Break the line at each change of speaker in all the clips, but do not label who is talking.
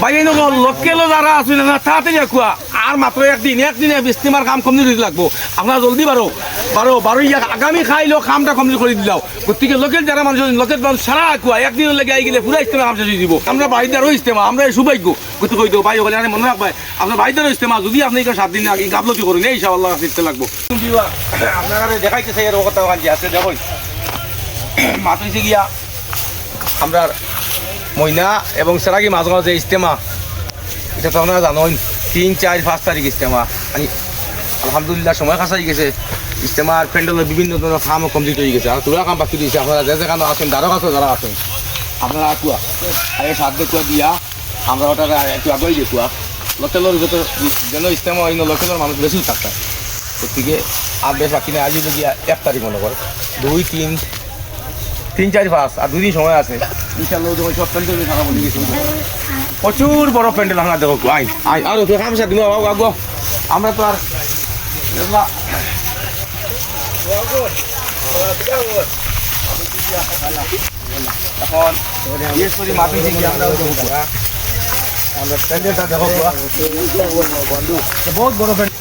ভাই এই লোকেলও যারা আছে না তাড়াতাড়ি রাখুয়া আর মাত্র একদিনে ইস্তেমার কাম কমপ্লিট লাগবো আপনারা জলদি বারো আগামী খাইলেও কামটা কমপ্লিট করে দিলাও গতিকে লোকেল যারা মানুষ লোকেল মানুষ সারা রাখুয়া একদিনের লেগে আই গেলে পুরো ইস্তেমা কাম শেষ দিব আমরা বাড়িদারও ইস্তেমা আমরা সৌভাগ্য গতি কই দেবো ভাই ওখানে মনে রাখবাই আপনার বাড়িদারও ইস্তেমা যদি আপনি 7 দিন আগে গাফলতি করেন এই সব আল্লাহ ফিরতে লাগবো আপনারা দেখাইতে চাই এর কথা আছে দেখুন মাত হয়েছে গিয়া আমরা মইনা এবং সেরাগি মাঝগাঁও যে ইস্তেমা এটা তো আপনারা জানেন 3, 4, 5 তারিখ ইস্তেমা আমি আলহামদুলিল্লাহ সময় কাছাই গেছে ইস্তেমার প্যান্ডেলের বিভিন্ন ধরনের কামও কমপ্লিট হয়ে গেছে আর তোরা কাম বাকি দিয়েছে আপনারা যে যেখানে আছেন দ্বারক আছে যারা আছেন আপনারা আকুয়া আগে সাত দেখুয়া দিয়া আমরা ওটা একটু আগেই দেখুয়া লোকেলের যত যেন ইস্তেমা অন্য লোকেলের মানুষ বেশি থাকতাম গতিকে আর বেশ বাকি নেই আজই গিয়া 1 তারিখ মনে করে 2, 3, 4, 5 আর 2 দিন সময় আছে ইনশাআল্লাহ যখন সব প্যান্ডেল থাকা বলে গেছে প্রচুর বড় প্যান্ডেল আমরা দেখো আই আর ওকে খামসা দিন আগো আমরা তো আর এখন ইয়ে করি মাপি দিই আমরা প্যান্ডেলটা দেখো বহুত বড় প্যান্ডেল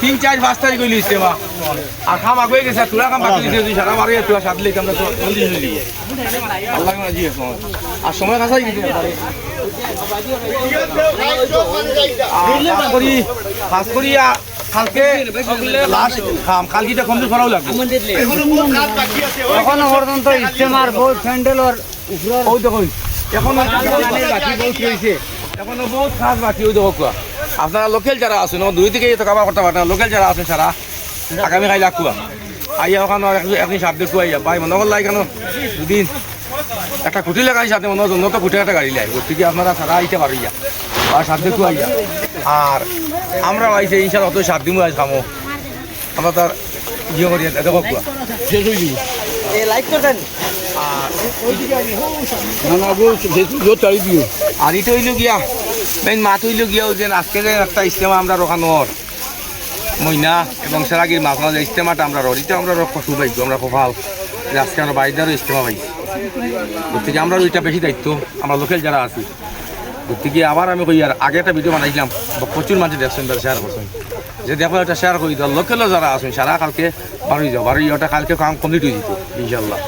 তিন, 4, 5 তারিখ হইল ইস্তেমা আর খাম আগে গেছে তোরা কাম বাকি দিয়েছে সারা মারি তোরা সাত লিখ আমরা তো জলদি জলদি আল্লাহ আর সময় কাছাই গেছে কালকে লাস্ট খাম কালকিটা কমপ্লিট করাও লাগবে
এখনো পর্যন্ত ইস্তেমার বহুত প্যান্ডেলের উপরে
ও দেখুন এখনো
বাকি বহুত রয়েছে
এখনো বহুত কাজ বাকি ওই দেখো আপনারা লোকেল যারা আছেন 2 দিকে তো কাবার করতে পারেন না লোকেল যারা আছেন সারা আগামী খাই লাগুয়া আইয়া ওখানে আপনি সাত দেখু আইয়া ভাই মনে করলাই কেন দুদিন একটা খুঁটি লাগাই সাথে মনে হয় তো খুঁটে একটা গাড়ি লাই গতিকে আপনারা সারা আইতে পারিয়া আর সাত দেখু আইয়া আর আমরা আইসে ইনশাল্লাহ অত 7 দিন আজ খামো আমরা তার ইয়ে করি দেখো শেষ হয়ে দিব
লাইক করবেন
আর এটা হইল গিয়া মেন মাত হইল গিয়া যে আজকে যে একটা ইস্তেমা আমরা রখানোর মইনা এবং সেরাগির মাঝখানে যে ইস্তেমাটা আমরা এটা আমরা সৌভাগ্য আমরা কপাল যে আজকে আমরা বাইদারও ইস্তেমা পাইছি গতিকে আমরা ওইটা বেশি দায়িত্ব আমরা লোকেল যারা আছি গতিকে আবার আমি কই আর আগে একটা ভিডিও বানাইছিলাম প্রচুর মানুষ দেখছেন শেয়ার করছেন যে দেখো এটা শেয়ার করি দাও লোকেলও যারা আছেন সারা কালকে বারোই ওটা কালকে কাম কমপ্লিট হয়ে যেত ইনশাল্লাহ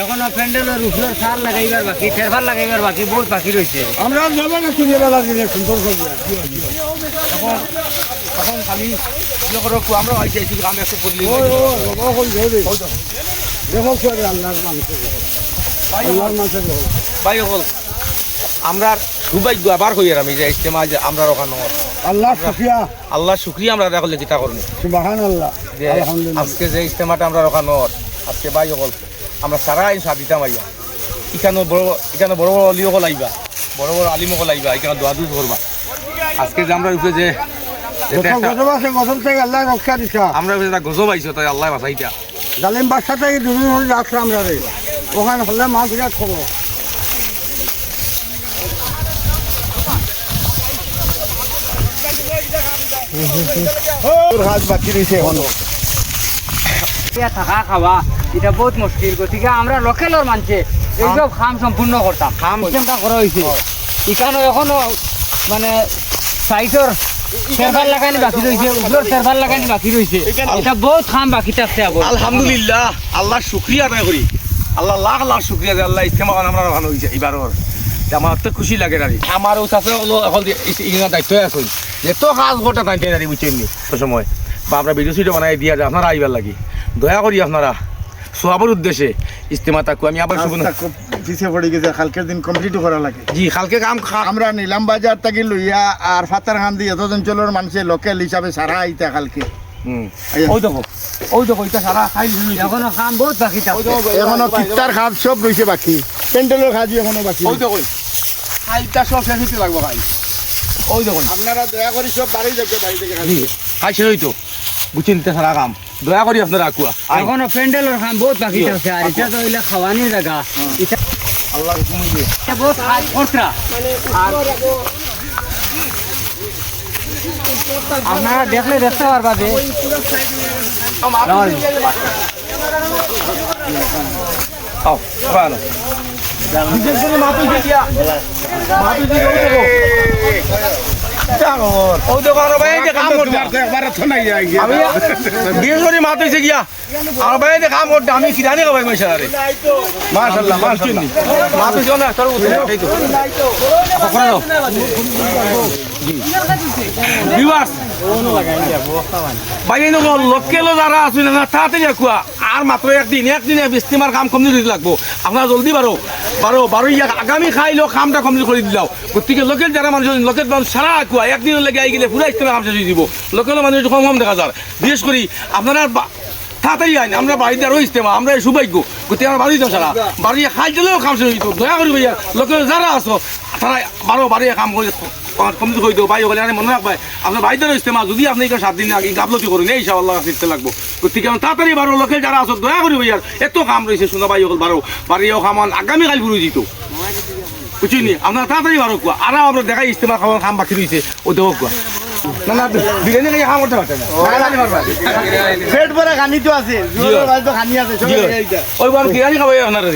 এখনো প্যান্ডেলের উপরে সার লাগাইবার বাকি ফেরফার লাগাইবার বাকি বহুত বাকি রয়েছে
আমরা এখন খালি ইয়ে করো আমরা আইসি আমি একটু করলি ভাই হল আমরা সৌভাগ্য আবার কই আর আমি যে ইস্তেমা যে আমরা ওখানে আল্লাহ শুকরিয়া আমরা দেখলে কিতা করবো
সুবহানাল্লাহ
আজকে যে ইস্তেমাটা আমরা ওখানে আজকে ভাই হল আমরা সারা আইন সাথ দিতাম আইয়া এখানে বড় বড় অলিও হল আইবা বড় বড় আলিমও হল আইবা এখানে দোয়া দুধ করবা আজকে যে আমরা উপরে যে
আল্লাহ রক্ষা দিছা
আমরা যেটা গজব আইছো তাই আল্লাহ বাঁচাইতা
জালিম বাচ্চা থেকে দুদিন হলে রাখছে আমরা রে ওখানে হলে মাছ বিরাট খবর হাত বাকি রয়েছে এখনো
থাকা খাওয়া এটা বহুত মুশকিল গতিকে আমরা লোকেলের মানছে এইসব খাম সম্পূর্ণ করতাম খাম চিন্তা করা হয়েছে এখানে এখনো মানে সাইটর সেরফার লাগানি বাকি রয়েছে উপর সেরফার লাগানি বাকি রয়েছে এটা বহুত খাম বাকি থাকছে
আলহামদুলিল্লাহ আল্লাহ শুকরিয়া আদায় করি আল্লাহ লাখ লাখ শুকরিয়া যে আল্লাহ ইস্তেমা আমরা ভালো হয়েছে এবারর আমার তো খুশি লাগে দাঁড়ি আমার ওসাতে হলো এখন দায়িত্ব আছে এত কাজ ঘটা টাইতে দাঁড়ি বুঝছেন নি সময় বা আমরা ভিডিও সিডিও বানাই দিয়া যায় আপনারা আইবার লাগি দয়া করি আপনারা সবার উদ্দেশ্যে ইস্তেমা থাকু আমি আবার
পিছিয়ে পড়ে গেছে কালকের দিন কমপ্লিট করা লাগে
জি কালকে কাম
আমরা নিলাম বাজার থেকে লইয়া আর ফাতারখান্দি এত অঞ্চলের মানুষের লোকাল হিসাবে সারা আইতা কালকে
ওই দেখো এটা সারা খাই
এখনো খাম বহুত বাকি থাকছে
এখনো কিত্তার খাত সব রয়েছে বাকি প্যান্ডেলের খাজি এখনো বাকি
ওই দেখো খাইটা সব শেষ হতে লাগবো খাই ওই দেখুন
আপনারা দয়া করে সব বাড়ি যাবে বাড়ি থেকে
খাইছে হইতো বুঝছেন তে সারা কাম দয়া করি আপনারা আকুয়া
এখনো প্যান্ডেলের কাম বহুত বাকি আছে আর এটা তো হইলে খাওয়ানির জায়গা এটা
আল্লাহ শুনবে
এটা বহুত কাজ খরচা আর আপনারা দেখলে দেখতে পারবা যে
বিশেষ করে মাতুই গিয়া মাতুই দিয়ে ওই দেখো আর ভাই যে কাম করতে
একবার তো নাই যায়
আমি বিশেষ করে মাতুইছে গিয়া আর ভাই যে কাম করতে আমি কিরানি খাবাই মশারে মাশাআল্লাহ মাশাআল্লাহ মাতুইছে না সর উঠে এই তো কখন দাও ভিউয়ার্স ভাই এই লোকেলও যারা আছে না তাড়াতাড়ি কুয়া আর মাত্র একদিনে বিস্তিমার কাম কমপ্লিট হইতে লাগবো আপনারা জলদি বারো আগামী খাইলেও কামটা কমপ্লিট করে দিলাও গতিকে লোকেল যারা মানুষ লোকেল মানুষ সারা কুয়া একদিনের লেগে আই গেলে পুরো ইস্তেমার কাম শেষ হয়ে দিব লোকেল মানুষ একটু কম দেখা যায় বিশেষ করি আপনারা তাড়াতাড়ি আইন আমরা বাড়িতে আরও ইস্তেমা আমরা সৌভাগ্য গতি আমরা বাড়ি যাও সারা বাড়ি খাই দিলেও কাম শেষ হয়ে দিত দয়া করি ভাইয়া লোকেল যারা আছো তারা বাড়ি কাম করে কমপ্লিট করে দেবো ভাই ওখানে আরে মনে রাখবে আপনার বাড়িতে ইস্তেমা যদি আপনি 7 দিন আগে গাফলতি করুন এই ইনশাআল্লাহ ফিরতে লাগবো গতিকে তাড়াতাড়ি বারো লোকেল যারা আছো দয়া করি ভাইয়ার এত কাম রয়েছে শুনে ভাই ওখানে বাড়িও খামান আগামীকাল পুরো দিত বুঝিনি আপনারা তাড়াতাড়ি বারো কুয়া আর আমরা দেখাই ইস্তেমা খাওয়ার কাম বাকি রয়েছে ও দেবো কুয়া না না বিরিয়ানি খাই কাম করতে পারতেন
পেট ভরা খানি তো আছে জোরের ভাই তো খানি আছে সব
ওই বার বিরিয়ানি খাওয়াই আপনারা